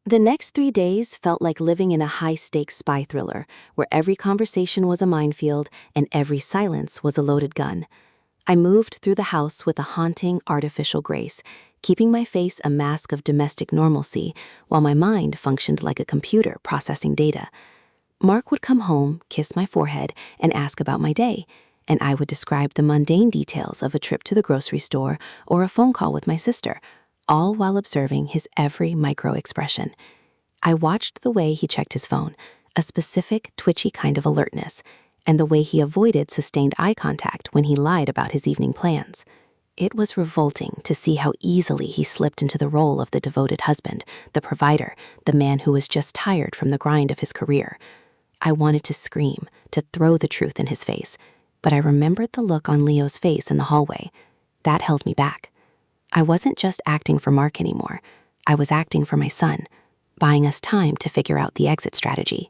The next 3 days felt like living in a high-stakes spy thriller, where every conversation was a minefield and every silence was a loaded gun. I moved through the house with a haunting, artificial grace, keeping my face a mask of domestic normalcy while my mind functioned like a computer processing data. Mark would come home, kiss my forehead, and ask about my day, and I would describe the mundane details of a trip to the grocery store or a phone call with my sister, all while observing his every micro-expression. I watched the way he checked his phone, a specific, twitchy kind of alertness, and the way he avoided sustained eye contact when he lied about his evening plans. It was revolting to see how easily he slipped into the role of the devoted husband, the provider, the man who was just tired from the grind of his career. I wanted to scream, to throw the truth in his face, but I remembered the look on Leo's face in the hallway. That held me back. I wasn't just acting for Mark anymore. I was acting for my son, buying us time to figure out the exit strategy.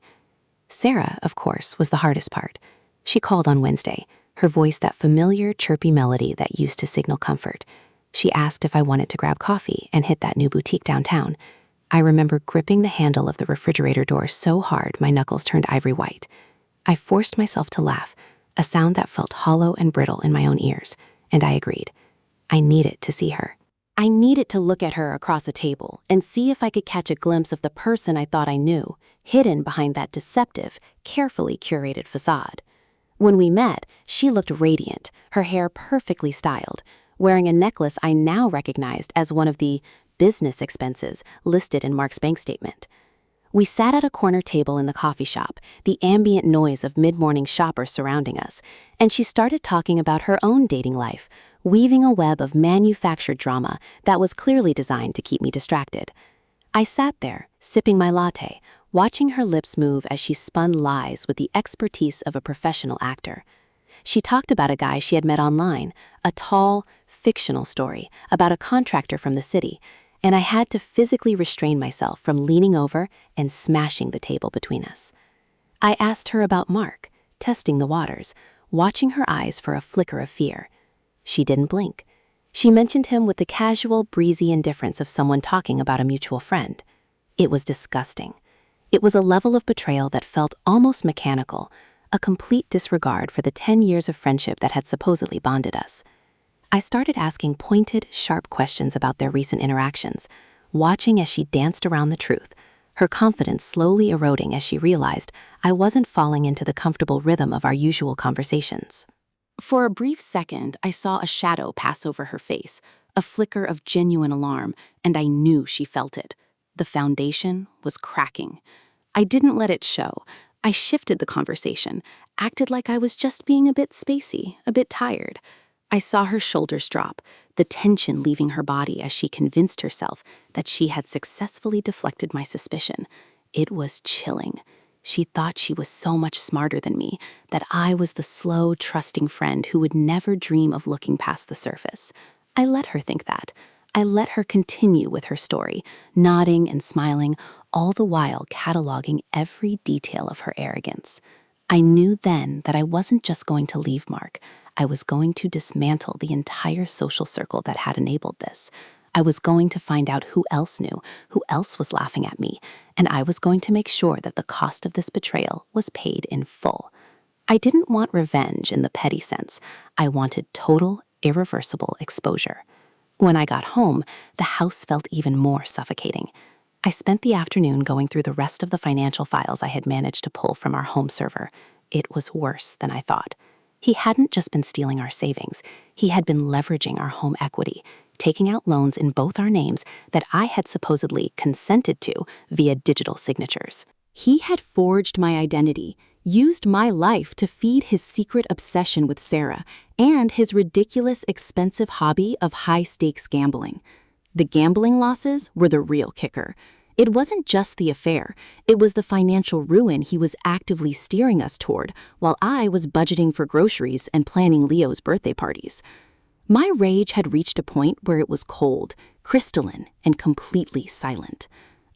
Sarah, of course, was the hardest part. She called on Wednesday, her voice that familiar, chirpy melody that used to signal comfort. She asked if I wanted to grab coffee and hit that new boutique downtown. I remember gripping the handle of the refrigerator door so hard my knuckles turned ivory white. I forced myself to laugh, a sound that felt hollow and brittle in my own ears, and I agreed. I needed to see her. I needed to look at her across a table and see if I could catch a glimpse of the person I thought I knew, hidden behind that deceptive, carefully curated facade. When we met, she looked radiant, her hair perfectly styled, wearing a necklace I now recognized as one of the business expenses listed in Mark's bank statement. We sat at a corner table in the coffee shop, the ambient noise of mid-morning shoppers surrounding us, and she started talking about her own dating life, weaving a web of manufactured drama that was clearly designed to keep me distracted. I sat there, sipping my latte, watching her lips move as she spun lies with the expertise of a professional actor. She talked about a guy she had met online, a tall, fictional story about a contractor from the city, and I had to physically restrain myself from leaning over and smashing the table between us. I asked her about Mark, testing the waters, watching her eyes for a flicker of fear. She didn't blink. She mentioned him with the casual, breezy indifference of someone talking about a mutual friend. It was disgusting. It was a level of betrayal that felt almost mechanical, a complete disregard for the 10 years of friendship that had supposedly bonded us. I started asking pointed, sharp questions about their recent interactions, watching as she danced around the truth, her confidence slowly eroding as she realized I wasn't falling into the comfortable rhythm of our usual conversations. For a brief second, I saw a shadow pass over her face, a flicker of genuine alarm, and I knew she felt it. The foundation was cracking. I didn't let it show. I shifted the conversation, acted like I was just being a bit spacey, a bit tired. I saw her shoulders drop, the tension leaving her body as she convinced herself that she had successfully deflected my suspicion. It was chilling. She thought she was so much smarter than me, that I was the slow, trusting friend who would never dream of looking past the surface. I let her think that. I let her continue with her story, nodding and smiling, all the while cataloging every detail of her arrogance. I knew then that I wasn't just going to leave Mark. I was going to dismantle the entire social circle that had enabled this. I was going to find out who else knew, who else was laughing at me, and I was going to make sure that the cost of this betrayal was paid in full. I didn't want revenge in the petty sense. I wanted total, irreversible exposure. When I got home, the house felt even more suffocating. I spent the afternoon going through the rest of the financial files I had managed to pull from our home server. It was worse than I thought. He hadn't just been stealing our savings. He had been leveraging our home equity, taking out loans in both our names that I had supposedly consented to via digital signatures. He had forged my identity, used my life to feed his secret obsession with Sarah and his ridiculous, expensive hobby of high-stakes gambling. The gambling losses were the real kicker. It wasn't just the affair, it was the financial ruin he was actively steering us toward, while I was budgeting for groceries and planning Leo's birthday parties. My rage had reached a point where it was cold, crystalline, and completely silent.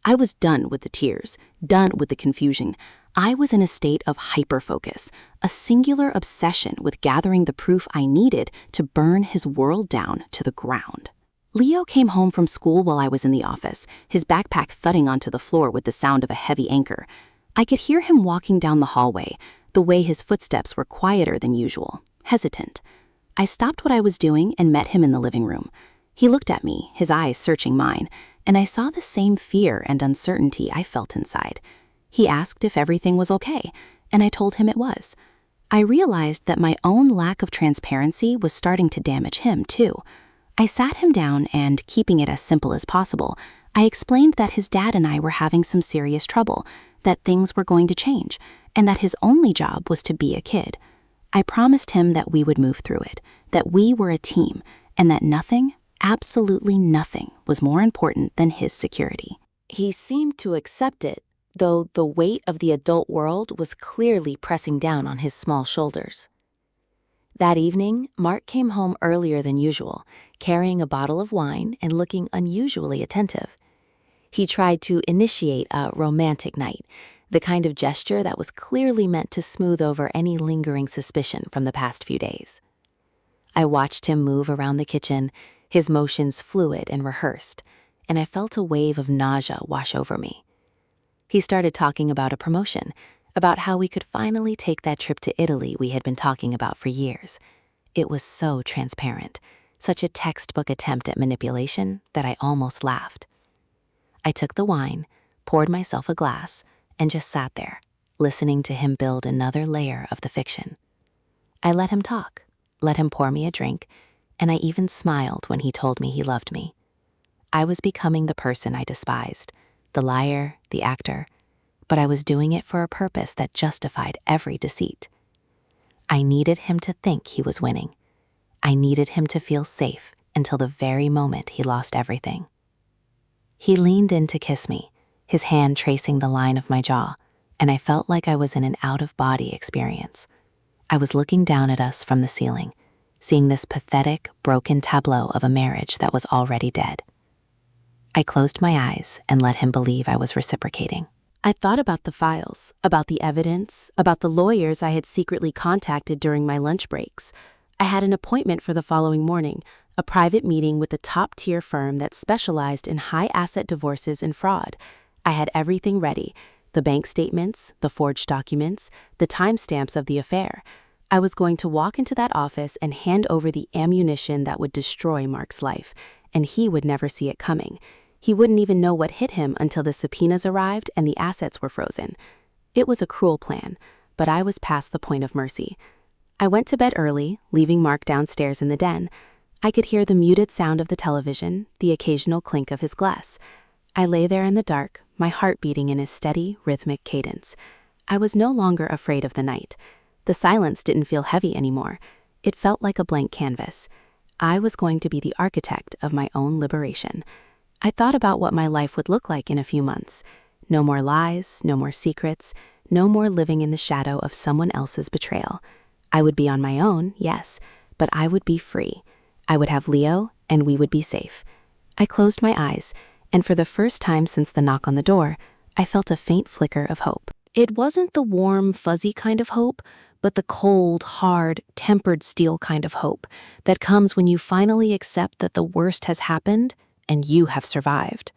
I was done with the tears, done with the confusion. I was in a state of hyperfocus, a singular obsession with gathering the proof I needed to burn his world down to the ground. Leo came home from school while I was in the office, his backpack thudding onto the floor with the sound of a heavy anchor. I could hear him walking down the hallway, the way his footsteps were quieter than usual, hesitant. I stopped what I was doing and met him in the living room. He looked at me, his eyes searching mine, and I saw the same fear and uncertainty I felt inside. He asked if everything was okay, and I told him it was. I realized that my own lack of transparency was starting to damage him, too. I sat him down and, keeping it as simple as possible, I explained that his dad and I were having some serious trouble, that things were going to change, and that his only job was to be a kid. I promised him that we would move through it, that we were a team, and that nothing, absolutely nothing, was more important than his security. He seemed to accept it, though the weight of the adult world was clearly pressing down on his small shoulders. That evening, Mark came home earlier than usual, carrying a bottle of wine and looking unusually attentive. He tried to initiate a romantic night, the kind of gesture that was clearly meant to smooth over any lingering suspicion from the past few days. I watched him move around the kitchen, his motions fluid and rehearsed, and I felt a wave of nausea wash over me. He started talking about a promotion, about how we could finally take that trip to Italy we had been talking about for years. It was so transparent, such a textbook attempt at manipulation that I almost laughed. I took the wine, poured myself a glass, and just sat there, listening to him build another layer of the fiction. I let him talk, let him pour me a drink, and I even smiled when he told me he loved me. I was becoming the person I despised, the liar, the actor, but I was doing it for a purpose that justified every deceit. I needed him to think he was winning. I needed him to feel safe until the very moment he lost everything. He leaned in to kiss me, his hand tracing the line of my jaw, and I felt like I was in an out-of-body experience. I was looking down at us from the ceiling, seeing this pathetic, broken tableau of a marriage that was already dead. I closed my eyes and let him believe I was reciprocating. I thought about the files, about the evidence, about the lawyers I had secretly contacted during my lunch breaks. I had an appointment for the following morning, a private meeting with a top-tier firm that specialized in high-asset divorces and fraud. I had everything ready, the bank statements, the forged documents, the timestamps of the affair. I was going to walk into that office and hand over the ammunition that would destroy Mark's life, and he would never see it coming. He wouldn't even know what hit him until the subpoenas arrived and the assets were frozen. It was a cruel plan, but I was past the point of mercy. I went to bed early, leaving Mark downstairs in the den. I could hear the muted sound of the television, the occasional clink of his glass. I lay there in the dark, my heart beating in a steady, rhythmic cadence. I was no longer afraid of the night. The silence didn't feel heavy anymore. It felt like a blank canvas. I was going to be the architect of my own liberation. I thought about what my life would look like in a few months. No more lies, no more secrets, no more living in the shadow of someone else's betrayal. I would be on my own, yes, but I would be free. I would have Leo, and we would be safe. I closed my eyes, and for the first time since the knock on the door, I felt a faint flicker of hope. It wasn't the warm, fuzzy kind of hope, but the cold, hard, tempered steel kind of hope that comes when you finally accept that the worst has happened and you have survived.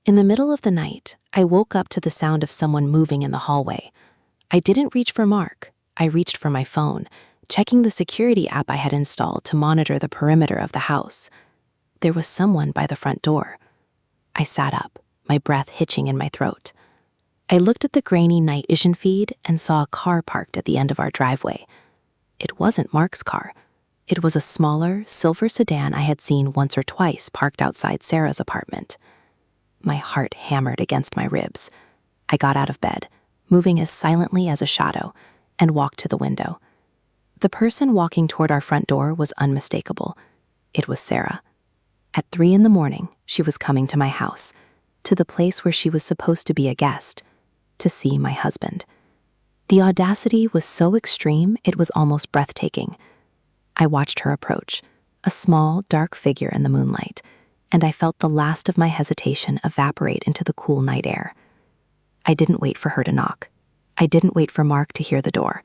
In the middle of the night, I woke up to the sound of someone moving in the hallway. I didn't reach for Mark. I reached for my phone, checking the security app I had installed to monitor the perimeter of the house. There was someone by the front door. I sat up, my breath hitching in my throat. I looked at the grainy night vision feed and saw a car parked at the end of our driveway. It wasn't Mark's car. It was a smaller, silver sedan I had seen once or twice parked outside Sarah's apartment. My heart hammered against my ribs. I got out of bed, moving as silently as a shadow, and walked to the window. The person walking toward our front door was unmistakable. It was Sarah. At 3 a.m, she was coming to my house, to the place where she was supposed to be a guest, to see my husband. The audacity was so extreme it was almost breathtaking. I watched her approach, a small, dark figure in the moonlight, and I felt the last of my hesitation evaporate into the cool night air. I didn't wait for her to knock. I didn't wait for Mark to hear the door.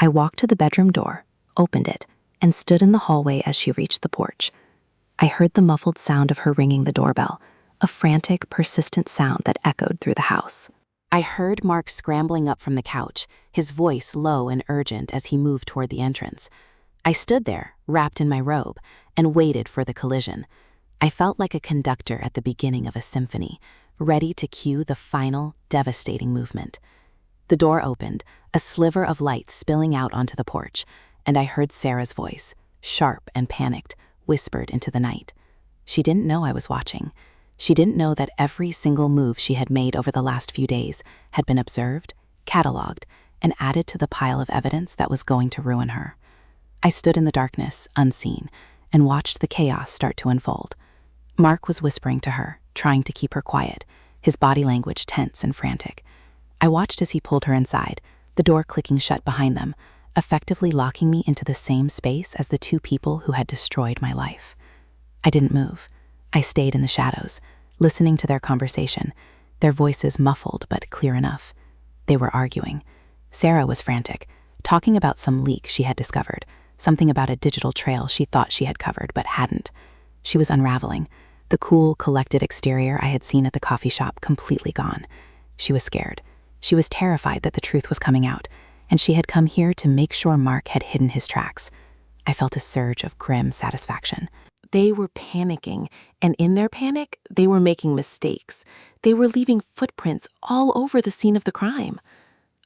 I walked to the bedroom door, opened it, and stood in the hallway as she reached the porch. I heard the muffled sound of her ringing the doorbell, a frantic, persistent sound that echoed through the house. I heard Mark scrambling up from the couch, his voice low and urgent as he moved toward the entrance. I stood there, wrapped in my robe, and waited for the collision. I felt like a conductor at the beginning of a symphony, ready to cue the final, devastating movement. The door opened, a sliver of light spilling out onto the porch, and I heard Sarah's voice, sharp and panicked, whispered into the night. She didn't know I was watching. She didn't know that every single move she had made over the last few days had been observed, cataloged, and added to the pile of evidence that was going to ruin her. I stood in the darkness, unseen, and watched the chaos start to unfold. Mark was whispering to her, trying to keep her quiet, his body language tense and frantic. I watched as he pulled her inside, the door clicking shut behind them, effectively locking me into the same space as the two people who had destroyed my life. I didn't move. I stayed in the shadows, listening to their conversation, their voices muffled but clear enough. They were arguing. Sarah was frantic, talking about some leak she had discovered, something about a digital trail she thought she had covered but hadn't. She was unraveling, the cool, collected exterior I had seen at the coffee shop completely gone. She was scared. She was terrified that the truth was coming out, and she had come here to make sure Mark had hidden his tracks. I felt a surge of grim satisfaction. They were panicking, and in their panic, they were making mistakes. They were leaving footprints all over the scene of the crime.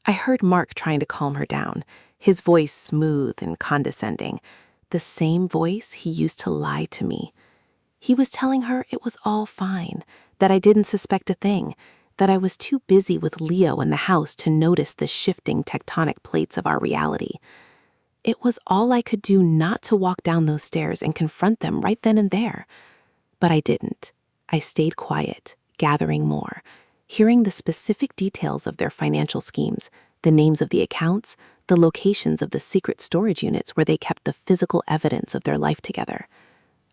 I heard Mark trying to calm her down, his voice smooth and condescending, the same voice he used to lie to me. He was telling her it was all fine, that I didn't suspect a thing, that I was too busy with Leo in the house to notice the shifting tectonic plates of our reality. It was all I could do not to walk down those stairs and confront them right then and there. But I didn't. I stayed quiet, gathering more, hearing the specific details of their financial schemes, the names of the accounts, the locations of the secret storage units where they kept the physical evidence of their life together.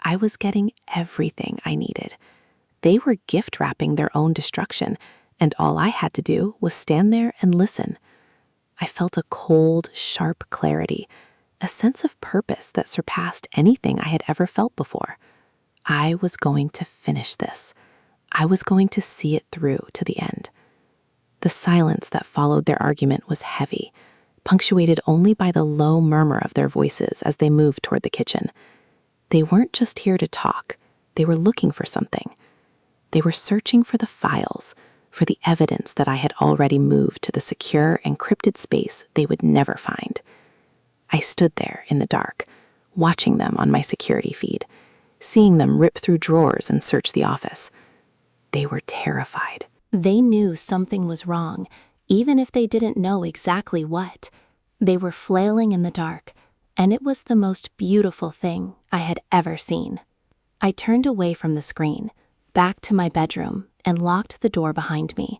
I was getting everything I needed. They were gift wrapping their own destruction, and all I had to do was stand there and listen. I felt a cold, sharp clarity, a sense of purpose that surpassed anything I had ever felt before. I was going to finish this. I was going to see it through to the end. The silence that followed their argument was heavy, punctuated only by the low murmur of their voices as they moved toward the kitchen. They weren't just here to talk. They were looking for something. They were searching for the files, for the evidence that I had already moved to the secure, encrypted space they would never find. I stood there in the dark, watching them on my security feed, seeing them rip through drawers and search the office. They were terrified. They knew something was wrong, even if they didn't know exactly what. They were flailing in the dark, and it was the most beautiful thing I had ever seen. I turned away from the screen, back to my bedroom, and locked the door behind me.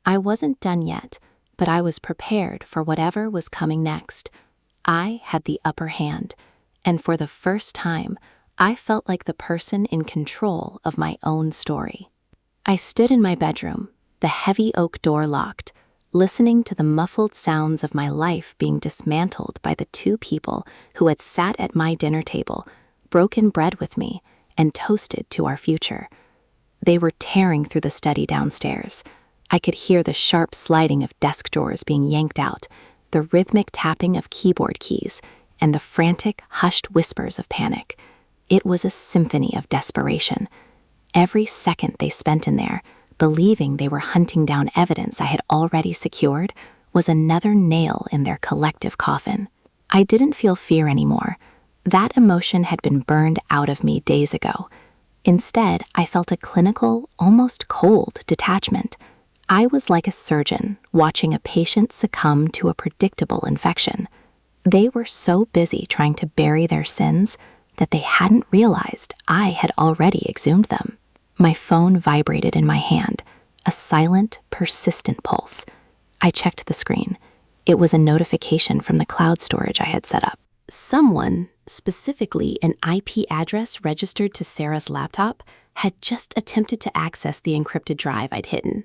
I wasn't done yet, but I was prepared for whatever was coming next. I had the upper hand, and for the first time, I felt like the person in control of my own story. I stood in my bedroom, the heavy oak door locked, listening to the muffled sounds of my life being dismantled by the two people who had sat at my dinner table, broken bread with me, and toasted to our future. They were tearing through the study downstairs. I could hear the sharp sliding of desk drawers being yanked out, the rhythmic tapping of keyboard keys, and the frantic, hushed whispers of panic. It was a symphony of desperation. Every second they spent in there, believing they were hunting down evidence I had already secured, was another nail in their collective coffin. I didn't feel fear anymore. That emotion had been burned out of me days ago. Instead, I felt a clinical, almost cold detachment. I was like a surgeon watching a patient succumb to a predictable infection. They were so busy trying to bury their sins that they hadn't realized I had already exhumed them. My phone vibrated in my hand, a silent, persistent pulse. I checked the screen. It was a notification from the cloud storage I had set up. Someone, specifically an IP address registered to Sarah's laptop, had just attempted to access the encrypted drive I'd hidden.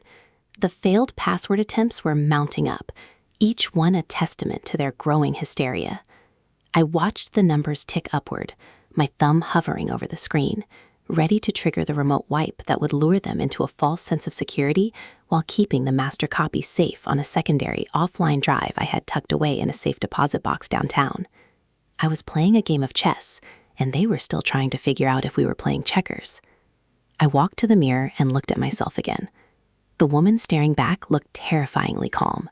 The failed password attempts were mounting up, each one a testament to their growing hysteria. I watched the numbers tick upward, my thumb hovering over the screen, ready to trigger the remote wipe that would lure them into a false sense of security while keeping the master copy safe on a secondary offline drive I had tucked away in a safe deposit box downtown. I was playing a game of chess, and they were still trying to figure out if we were playing checkers. I walked to the mirror and looked at myself again. The woman staring back looked terrifyingly calm.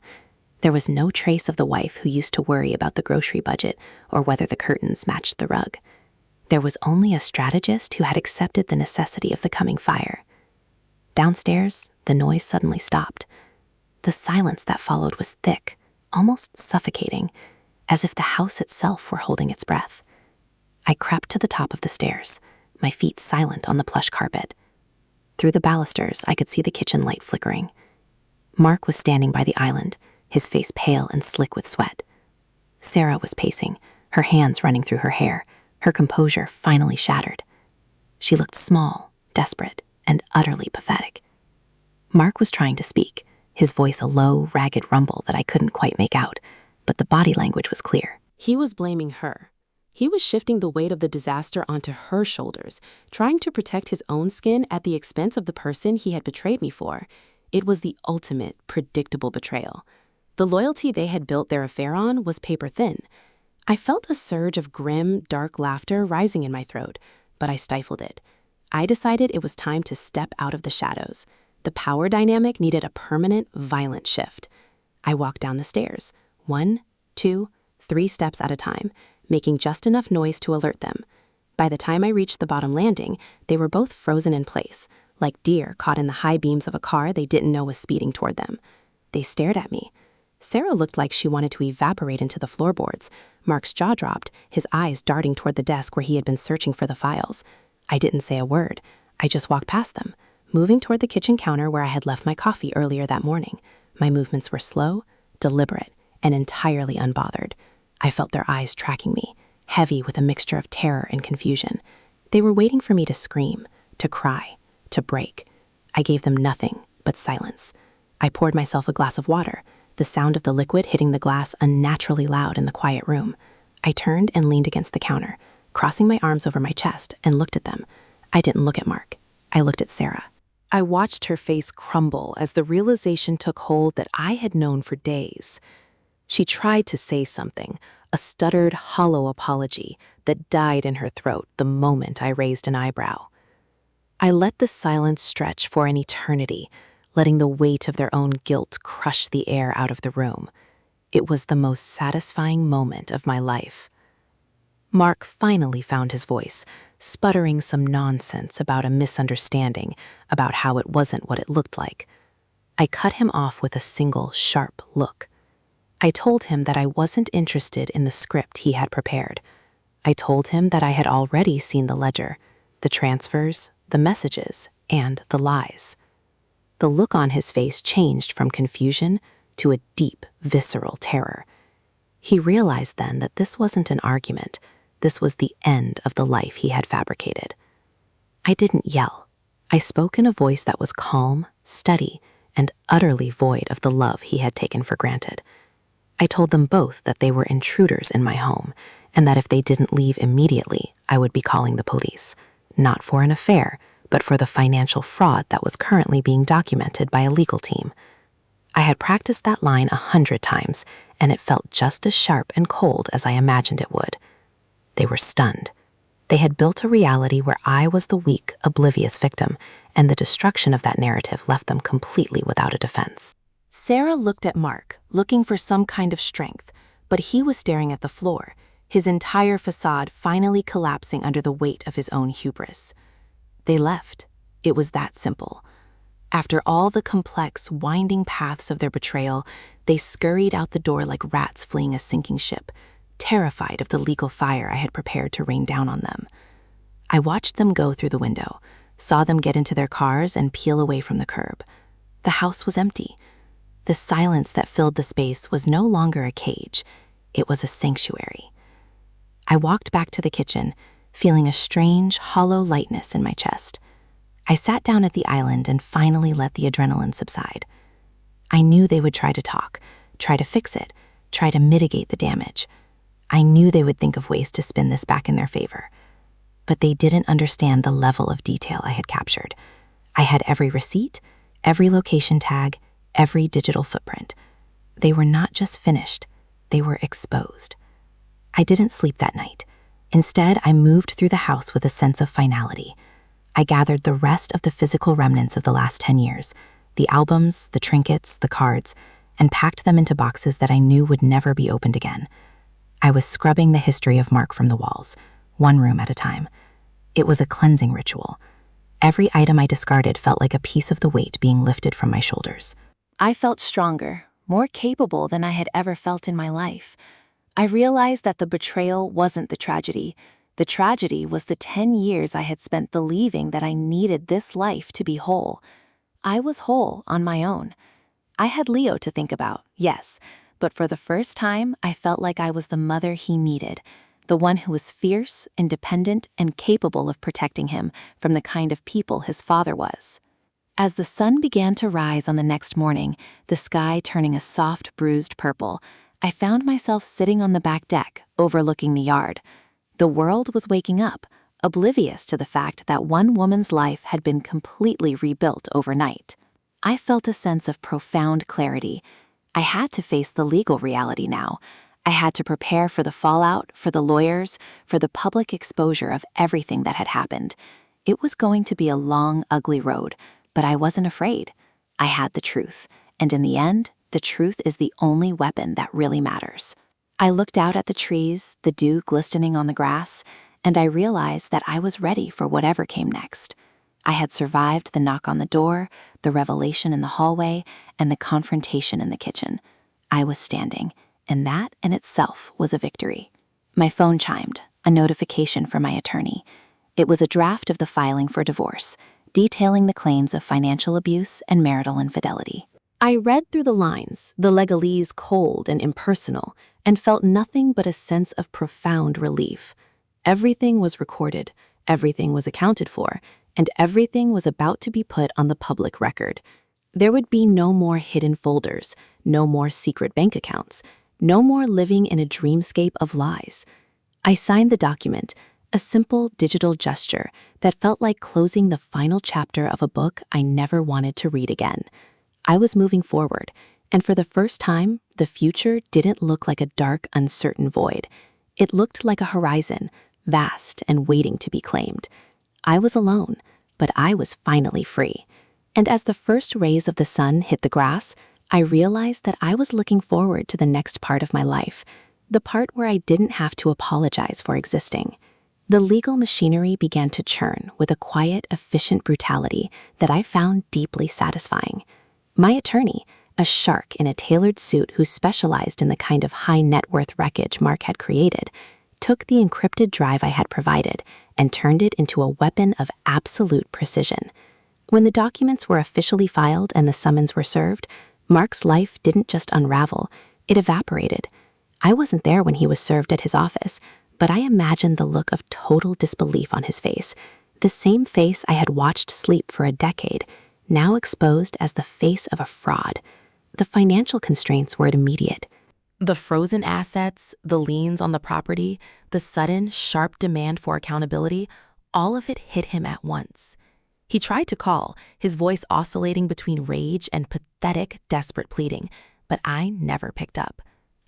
There was no trace of the wife who used to worry about the grocery budget or whether the curtains matched the rug. There was only a strategist who had accepted the necessity of the coming fire. Downstairs, the noise suddenly stopped. The silence that followed was thick, almost suffocating, as if the house itself were holding its breath. I crept to the top of the stairs, my feet silent on the plush carpet. Through the balusters, I could see the kitchen light flickering. Mark was standing by the island, his face pale and slick with sweat. Sarah was pacing, her hands running through her hair, her composure finally shattered. She looked small, desperate, and utterly pathetic. Mark was trying to speak, his voice a low, ragged rumble that I couldn't quite make out, but the body language was clear. He was blaming her. He was shifting the weight of the disaster onto her shoulders, trying to protect his own skin at the expense of the person he had betrayed me for. It was the ultimate, predictable betrayal. The loyalty they had built their affair on was paper thin. I felt a surge of grim, dark laughter rising in my throat, but I stifled it. I decided it was time to step out of the shadows. The power dynamic needed a permanent, violent shift. I walked down the stairs, 1, 2, 3 steps at a time, making just enough noise to alert them. By the time I reached the bottom landing, they were both frozen in place, like deer caught in the high beams of a car they didn't know was speeding toward them. They stared at me. Sarah looked like she wanted to evaporate into the floorboards. Mark's jaw dropped, his eyes darting toward the desk where he had been searching for the files. I didn't say a word. I just walked past them, moving toward the kitchen counter where I had left my coffee earlier that morning. My movements were slow, deliberate, and entirely unbothered. I felt their eyes tracking me, heavy with a mixture of terror and confusion. They were waiting for me to scream, to cry, to break. I gave them nothing but silence. I poured myself a glass of water, the sound of the liquid hitting the glass unnaturally loud in the quiet room. I turned and leaned against the counter, crossing my arms over my chest, and looked at them. I didn't look at Mark. I looked at Sarah. I watched her face crumble as the realization took hold that I had known for days. She tried to say something, a stuttered, hollow apology that died in her throat the moment I raised an eyebrow. I let the silence stretch for an eternity, letting the weight of their own guilt crush the air out of the room. It was the most satisfying moment of my life. Mark finally found his voice, sputtering some nonsense about a misunderstanding, about how it wasn't what it looked like. I cut him off with a single, sharp look. I told him that I wasn't interested in the script he had prepared. I told him that I had already seen the ledger, the transfers, the messages, and the lies. The look on his face changed from confusion to a deep, visceral terror. He realized then that this wasn't an argument. This was the end of the life he had fabricated. I didn't yell. I spoke in a voice that was calm, steady, and utterly void of the love he had taken for granted. I told them both that they were intruders in my home, and that if they didn't leave immediately, I would be calling the police, not for an affair, but for the financial fraud that was currently being documented by a legal team. I had practiced that line 100 times, and it felt just as sharp and cold as I imagined it would. They were stunned. They had built a reality where I was the weak, oblivious victim, and the destruction of that narrative left them completely without a defense. Sarah looked at Mark, looking for some kind of strength, but he was staring at the floor, his entire facade finally collapsing under the weight of his own hubris. They left. It was that simple. After all the complex, winding paths of their betrayal, they scurried out the door like rats fleeing a sinking ship, terrified of the legal fire I had prepared to rain down on them. I watched them go through the window, saw them get into their cars and peel away from the curb. The house was empty. The silence that filled the space was no longer a cage. It was a sanctuary. I walked back to the kitchen, feeling a strange, hollow lightness in my chest. I sat down at the island and finally let the adrenaline subside. I knew they would try to talk, try to fix it, try to mitigate the damage. I knew they would think of ways to spin this back in their favor. but they didn't understand the level of detail I had captured. I had every receipt, every location tag, every digital footprint. They were not just finished, they were exposed. I didn't sleep that night. Instead, I moved through the house with a sense of finality. I gathered the rest of the physical remnants of the last 10 years, the albums, the trinkets, the cards, and packed them into boxes that I knew would never be opened again. I was scrubbing the history of Mark from the walls, one room at a time. It was a cleansing ritual. Every item I discarded felt like a piece of the weight being lifted from my shoulders. I felt stronger, more capable than I had ever felt in my life. I realized that the betrayal wasn't the tragedy. The tragedy was the 10 years I had spent believing that I needed this life to be whole. I was whole on my own. I had Leo to think about, yes, but for the first time, I felt like I was the mother he needed, the one who was fierce, independent, and capable of protecting him from the kind of people his father was. As the sun began to rise on the next morning, the sky turning a soft, bruised purple, I found myself sitting on the back deck, overlooking the yard. The world was waking up, oblivious to the fact that one woman's life had been completely rebuilt overnight. I felt a sense of profound clarity. I had to face the legal reality now. I had to prepare for the fallout, for the lawyers, for the public exposure of everything that had happened. It was going to be a long, ugly road, but I wasn't afraid. I had the truth, and in the end, the truth is the only weapon that really matters. I looked out at the trees, the dew glistening on the grass, and I realized that I was ready for whatever came next. I had survived the knock on the door, the revelation in the hallway, and the confrontation in the kitchen. I was standing, and that in itself was a victory. My phone chimed, a notification from my attorney. It was a draft of the filing for divorce, detailing the claims of financial abuse and marital infidelity. I read through the lines, the legalese cold and impersonal, and felt nothing but a sense of profound relief. Everything was recorded, everything was accounted for, and everything was about to be put on the public record. There would be no more hidden folders, no more secret bank accounts, no more living in a dreamscape of lies. I signed the document, a simple digital gesture that felt like closing the final chapter of a book I never wanted to read again. I was moving forward, and for the first time, the future didn't look like a dark, uncertain void. It looked like a horizon, vast and waiting to be claimed. I was alone, but I was finally free. And as the first rays of the sun hit the grass, I realized that I was looking forward to the next part of my life, the part where I didn't have to apologize for existing. The legal machinery began to churn with a quiet, efficient brutality that I found deeply satisfying. My attorney, a shark in a tailored suit who specialized in the kind of high-net-worth wreckage Mark had created, took the encrypted drive I had provided and turned it into a weapon of absolute precision. When the documents were officially filed and the summons were served, Mark's life didn't just unravel, it evaporated. I wasn't there when he was served at his office, but I imagined the look of total disbelief on his face, the same face I had watched sleep for a decade, now exposed as the face of a fraud. The financial constraints were immediate. The frozen assets, the liens on the property, the sudden, sharp demand for accountability, all of it hit him at once. He tried to call, his voice oscillating between rage and pathetic, desperate pleading, but I never picked up.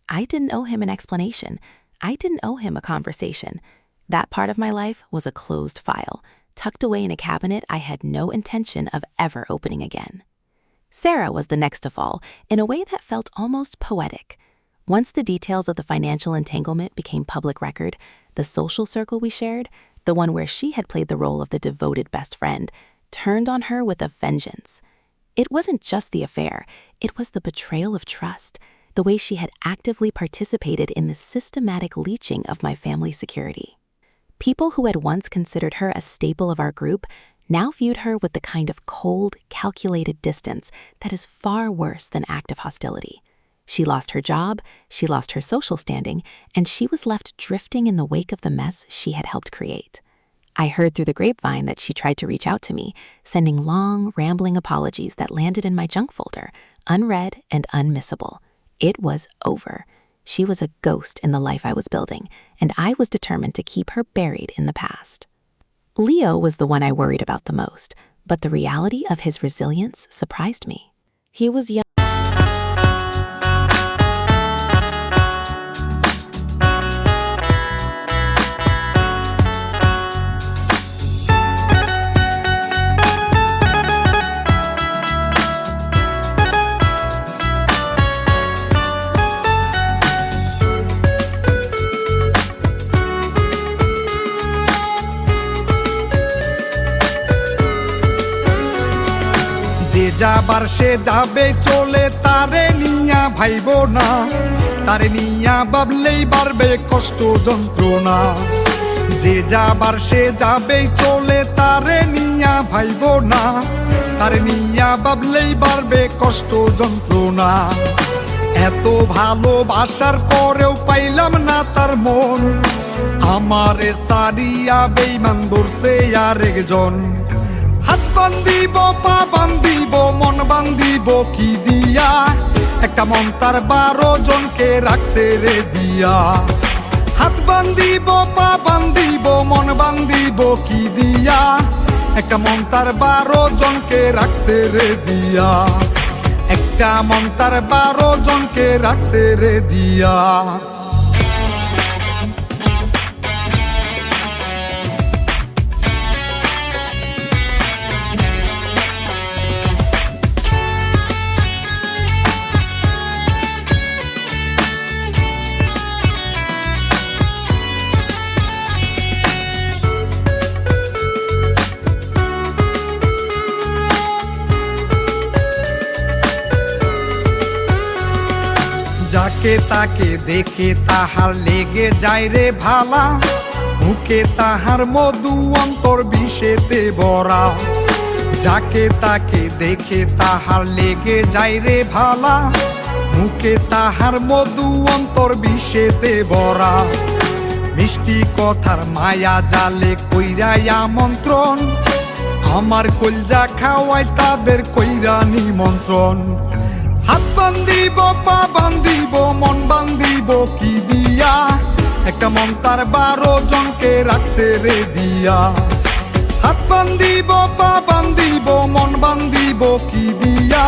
I didn't owe him an explanation. I didn't owe him a conversation. That part of my life was a closed file, tucked away in a cabinet I had no intention of ever opening again. Sarah was the next to fall, in a way that felt almost poetic. Once the details of the financial entanglement became public record, the social circle we shared, the one where she had played the role of the devoted best friend, turned on her with a vengeance. It wasn't just the affair, it was the betrayal of trust, the way she had actively participated in the systematic leeching of my family's security. People who had once considered her a staple of our group now viewed her with the kind of cold, calculated distance that is far worse than active hostility. She lost her job, she lost her social standing, and she was left drifting in the wake of the mess she had helped create. I heard through the grapevine that she tried to reach out to me, sending long, rambling apologies that landed in my junk folder, unread and unmissable. It was over. She was a ghost in the life I was building, and I was determined to keep her buried in the past. Leo was the one I worried about the most, but the reality of his resilience surprised me. He was young. যে যাবার সে যাবে চলে, তারে নিয়া ভাইবো না, তারে নিয়া ভাবলেই বাড়বে কষ্ট যন্ত্রণা। যে যাবার সে যাবে চলে, তারে নিয়া ভাইবো না, তারে নিয়া ভাবলেই বাড়বে কষ্ট যন্ত্রণা। এত ভালোবাসার পরেও পাইলাম না তার মন, আমারে সারিয়া বেইমান ধরছে আরেকজন। হাত বান্ধিব, পা বান্ধিব, মন বান্ধিব কি দিয়া, একটা মন তার 12 জনকে রাখছে রে দিয়া। হাত বান্ধিব, পা বান্ধিব, মন বান্ধিব কি দিয়া, একটা মন তার 12 জনকে রাখছে রে দিয়া। একটা মন তার 12 জনকে রাখছে রে দিয়া। যাকে তাকে দেখে তাহার লেগে যায় রে ভালা, মুখে তাহার মধু অন্তর বিষেতে ভরা। যাকে তাকে দেখে তাহার লেগে যায় রে ভালা, মুখে তাহার মধু অন্তর বিষেতে ভরা। মিষ্টি কথার মায়া জালে কইরা আমন্ত্রণ, আমার কলজা খাওয়ায় তাদের কইরা নিমন্ত্রণ। হাত বান্ধিব, পা বান্ধিব, মন বান্ধিব কি দিয়া, একটা মন তার 12 জনকে রাখছে রে দিয়া। হাত বান্ধিব, পা বান্ধিব, মন বান্ধিব কি দিয়া,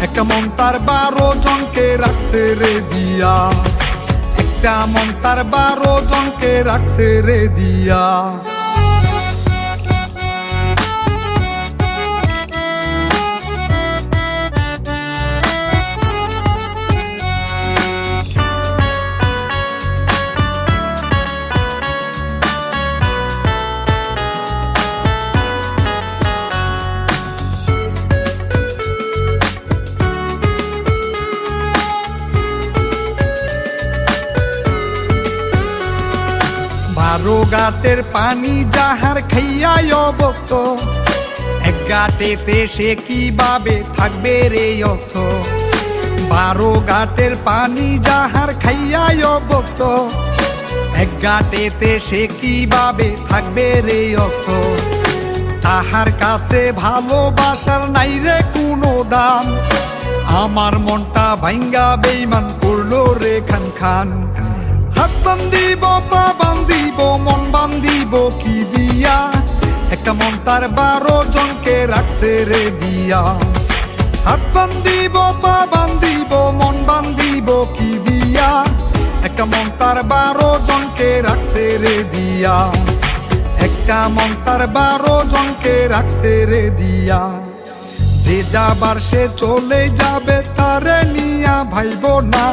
একটা মন তার 12 জনকে রাখছে রে দিয়া। একটা মন তার 12 জনকে রাখছে রে দিয়া। বারো ঘাটের পানি যাহার খাইয়াই অবস্থ, এক ঘাটেতে সে কিভাবে থাকবে রে অস্ত। 12 ঘাটের পানি যাহার খাইয়াই অবস্থ, এক ঘাটেতে সে কিভাবে থাকবে রে অস্ত। তাহার কাছে ভালোবাসার নাই রে কোনো দাম, আমার মনটা ভাঙ্গা বেইমান করলো রে খান খান। হাত বান্ধিব, পা বান্ধিব, মন বান্ধিব কি দিয়া, একটা মন তার 12 জনকে রাখছে রে দিয়া। হাত বান্ধিব, পা বান্ধিব, মন বান্ধিব কি দিয়া, একটা মন তার 12 জনকে রাখছে রে দিয়া। একটা মন তার 12 জনকে রাখছে রে দিয়া। যে যাবার সে চলে যাবে, তারে নিয়া ভাইব না,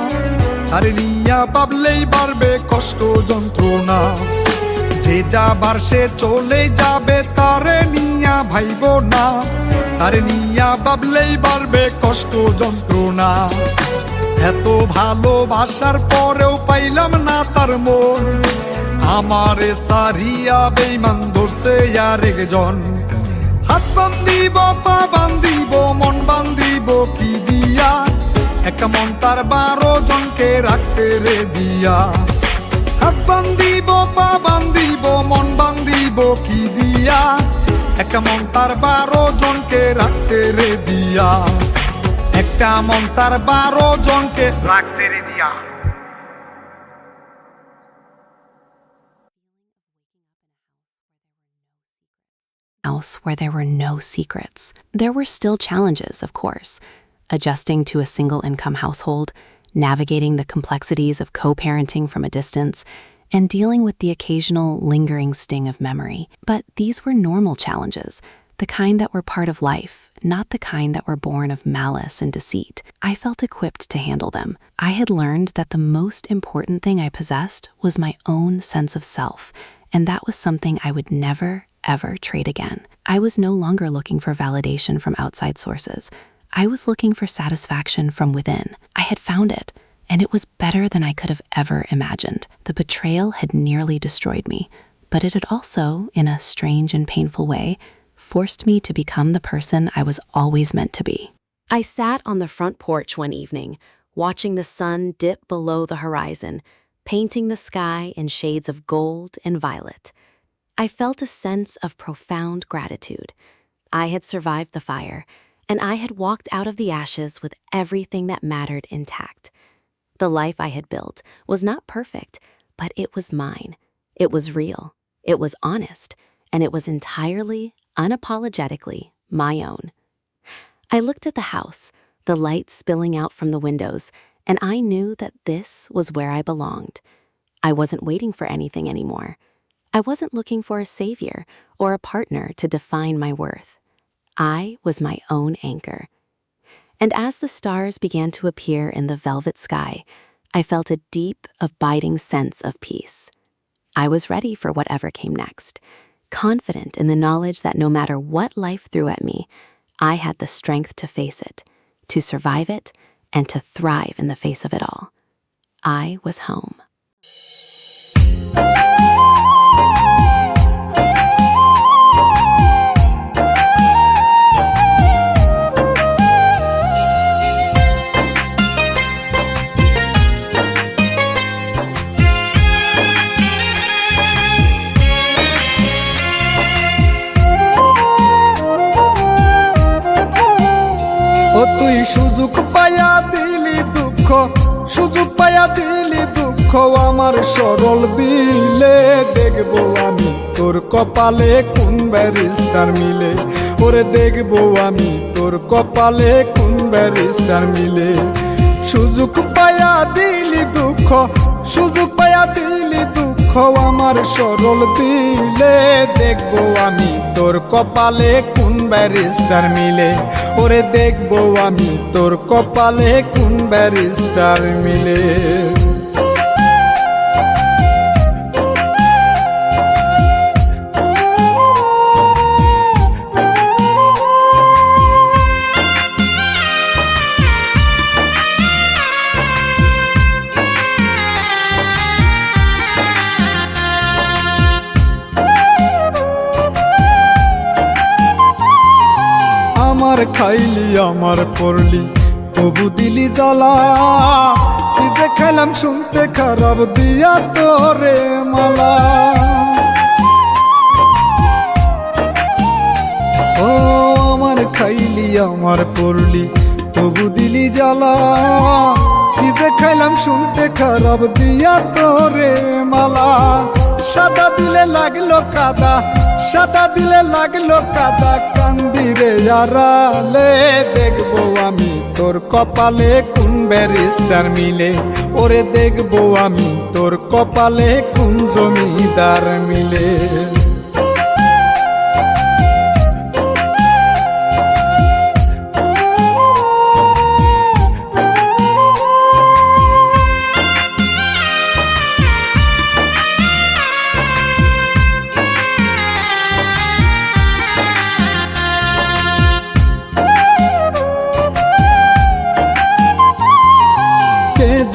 তারে নিয়া ভাবলেই বাড়বে কষ্ট যন্ত্রণা। যে যাবার সে চলে যাবে, তারে নিয়া ভাইব না, তারে নিয়া ভাবলেই বাড়বে কষ্ট যন্ত্রণা। এত ভালোবাসার পরেও পাইলাম না তার মন, আমারে সারিয়া বেইমান ধরছে আরেকজন। হাত বান্ধিব, পা বান্ধিব, মন বান্ধিব কি দিয়া, একটা মন তার 12 জনকে রাখছে রে দিয়া। হাত বান্ধিব, পা বান্ধিব, মন বান্ধিব কি দিয়া, একটা মন তার 12 জনকে রাখছে রে দিয়া। একটা মন তার 12 জনকে রাখছে রে দিয়া। house where there were no secrets. There were still challenges, of course. Adjusting to a single-income household, navigating the complexities of co-parenting from a distance, and dealing with the occasional lingering sting of memory. But these were normal challenges, the kind that were part of life, not the kind that were born of malice and deceit. I felt equipped to handle them. I had learned that the most important thing I possessed was my own sense of self, and that was something I would never, ever trade again. I was no longer looking for validation from outside sources. I was looking for satisfaction from within. I had found it, and it was better than I could have ever imagined. The betrayal had nearly destroyed me, but it had also, in a strange and painful way, forced me to become the person I was always meant to be. I sat on the front porch one evening, watching the sun dip below the horizon, painting the sky in shades of gold and violet. I felt a sense of profound gratitude. I had survived the fire, and I had walked out of the ashes with everything that mattered intact. The life I had built was not perfect, but it was mine. It was real, it was honest, and it was entirely, unapologetically my own. I looked at the house, the light spilling out from the windows, and I knew that this was where I belonged. I wasn't waiting for anything anymore. I wasn't looking for a savior or a partner to define my worth. I was my own anchor. And as the stars began to appear in the velvet sky, I felt a deep, abiding sense of peace. I was ready for whatever came next, confident in the knowledge that no matter what life threw at me, I had the strength to face it, to survive it, and to thrive in the face of it all. I was home. ও তুই সুযোগ পায়া দিলি দুঃখ, সুযোগ পায়া দিলি দুঃখ আমার সরল দিলে, দেখবো আমি তোর কপালে কোন ব্যারিস্টার মিলে, ওরে দেখবো আমি তোর কপালে কোন ব্যারিস্টার মিলে। সুযোগ পায়া দিলি দুঃখ, সুযোগ পায়া দিলি দুঃখ আমার সরল দিলে, দেখবো আমি তোর কপালে কোন ব্যারিস্টার মিলে, ওরে দেখবো আমি তোর কপালে কোন ব্যারিস্টার মিলে। আমার খাইলি আমার পড়লি তবু দিলি জ্বালা, কি যে খাইলাম শুনতে খারাপ দিয়া তোরে মালা। ও আমার খাইলি আমার পড়লি তবু দিলি জ্বালা, কি যে খাইলাম শুনতে খারাপ দিয়া তোরে মালা। সাদা দিলে লাগলো কাদা, সাদা দিলে লাগলো কাদা, কান্দিরে আড়ালে, দেখবো আমি তোর কপালে কোন ব্যারিস্টার মিলে, ওরে দেখবো আমি তোর কপালে কোন জমিদার মিলে।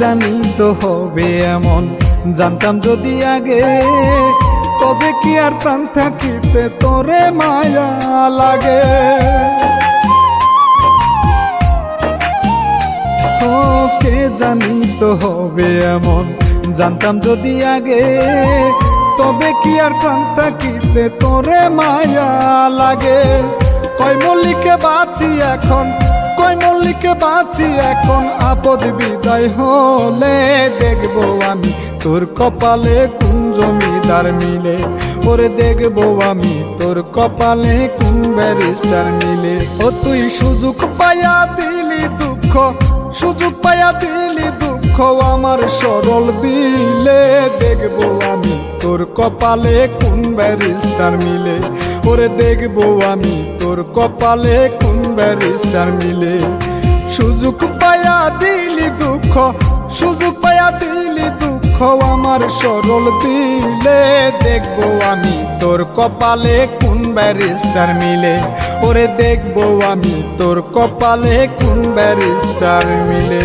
জানি তো হবে এমন, জানতাম যদি আগে, তবে কি আর প্রাণ থাকিতে তোরে মায়া লাগে। ও কে জানি তো হবে এমন, জানতাম যদি আগে, তবে কি আর প্রাণ থাকিতে তোরে মায়া লাগে। কয় মল্লিকে বাঁচি এখন, কয় মল্লিকে বাঁচি এখন, আপদ বিদায় হলে দেখবো আমি তোর কপালে কোন জমিদার মিলে, ওরে দেখবো আমি তোর কপালে কোন ব্যারিস্টার মিলে। ও তুই সুযোগ পাইয়া দিলি দুঃখ, সুযোগ পাইয়া দিলি দুঃখ আমার সরল দিলে। দেখবো আমি তোর কপালে কোন ব্যারিস্টার মিলে। ওরে দেখবো আমি তোর কপালে কোন ব্যারিস্টার মিলে। সুযোগ পাইয়া দিলি দুঃখ, সুযোগ পাইয়া দিলি দুঃখ আমার সরল দিলে। দেখবো আমি তোর কপালে কোন ব্যারিস্টার মিলে। ওরে দেখবো আমি তোর কপালে কোন ব্যারিস্টার মিলে।